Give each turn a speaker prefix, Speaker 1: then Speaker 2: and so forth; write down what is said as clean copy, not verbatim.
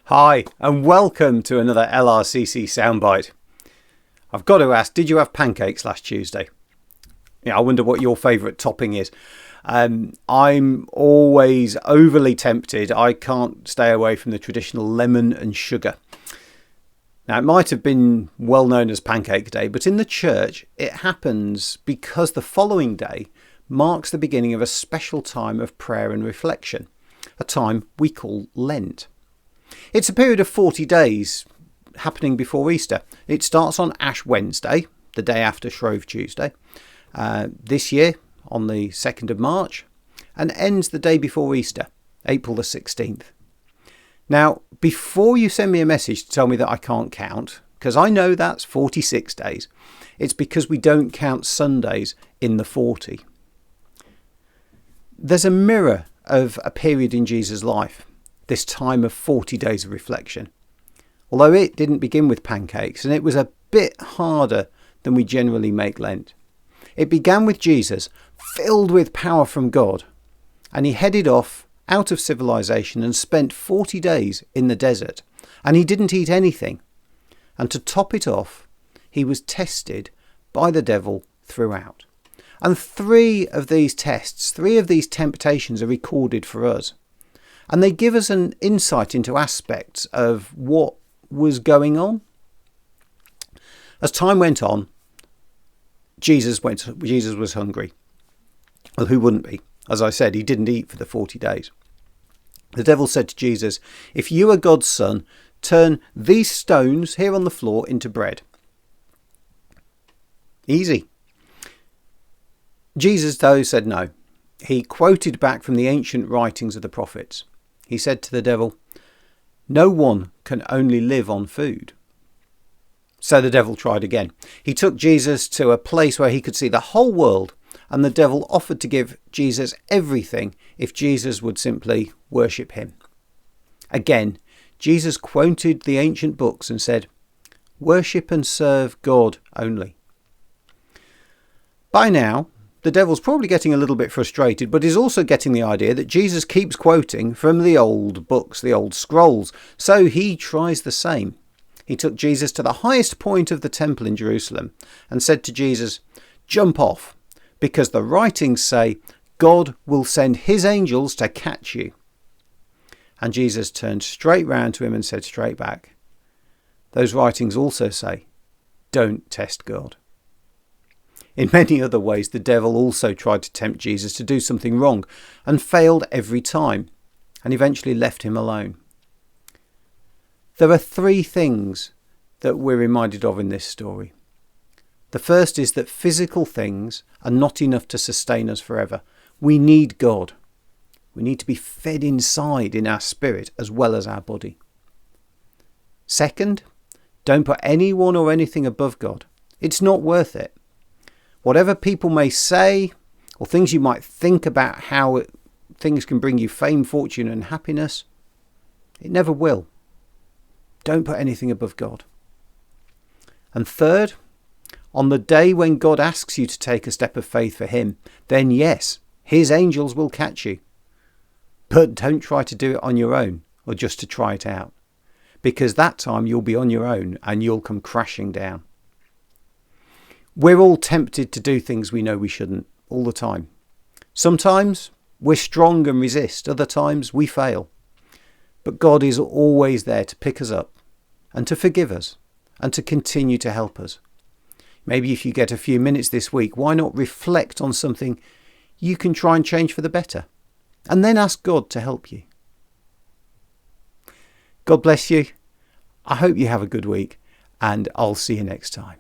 Speaker 1: Hi, and welcome to another LRCC Soundbite. I've got to ask, did you have pancakes last Tuesday? I wonder what your favourite topping is. I'm always overly tempted. I can't stay away from the traditional lemon and sugar. Now, it might have been well known as Pancake Day, but in the church it happens because the following day marks the beginning of a special time of prayer and reflection, a time we call Lent. It's a period of 40 days happening before Easter. It starts on Ash Wednesday, the day after Shrove Tuesday, this year on the 2nd of March, and ends the day before Easter, April the 16th. Now, before you send me a message to tell me that I can't count, because I know that's 46 days, it's because we don't count Sundays in the 40. There's a mirror of a period in Jesus' life, this time of 40 days of reflection. Although it didn't begin with pancakes, and it was a bit harder than we generally make Lent. It began with Jesus, filled with power from God, and he headed off out of civilization and spent 40 days in the desert, and he didn't eat anything. And to top it off, he was tested by the devil throughout. And three of these temptations are recorded for us. And they give us an insight into aspects of what was going on. As time went on, Jesus was hungry. Well, who wouldn't be? As I said, he didn't eat for the 40 days. The devil said to Jesus, "If you are God's son, turn these stones here on the floor into bread." Easy. Jesus, though, said no. He quoted back from the ancient writings of the prophets. He said to the devil, "No one can only live on food." So the devil tried again. He took Jesus to a place where he could see the whole world, and the devil offered to give Jesus everything if Jesus would simply worship him. Again, Jesus quoted the ancient books and said, "Worship and serve God only." By now, the devil's probably getting a little bit frustrated, but is also getting the idea that Jesus keeps quoting from the old books, the old scrolls. So he tries the same. He took Jesus to the highest point of the temple in Jerusalem and said to Jesus, "Jump off, because the writings say God will send his angels to catch you." And Jesus turned straight round to him and said straight back, "Those writings also say, don't test God." In many other ways, the devil also tried to tempt Jesus to do something wrong and failed every time, and eventually left him alone. There are three things that we're reminded of in this story. The first is that physical things are not enough to sustain us forever. We need God. We need to be fed inside in our spirit as well as our body. Second, don't put anyone or anything above God. It's not worth it. Whatever people may say, or things you might think about how things can bring you fame, fortune and happiness, it never will. Don't put anything above God. And third, on the day when God asks you to take a step of faith for him, then yes, his angels will catch you. But don't try to do it on your own or just to try it out, because that time you'll be on your own and you'll come crashing down. We're all tempted to do things we know we shouldn't all the time. Sometimes we're strong and resist. Other times we fail. But God is always there to pick us up and to forgive us and to continue to help us. Maybe if you get a few minutes this week, why not reflect on something you can try and change for the better, and then ask God to help you. God bless you. I hope you have a good week, and I'll see you next time.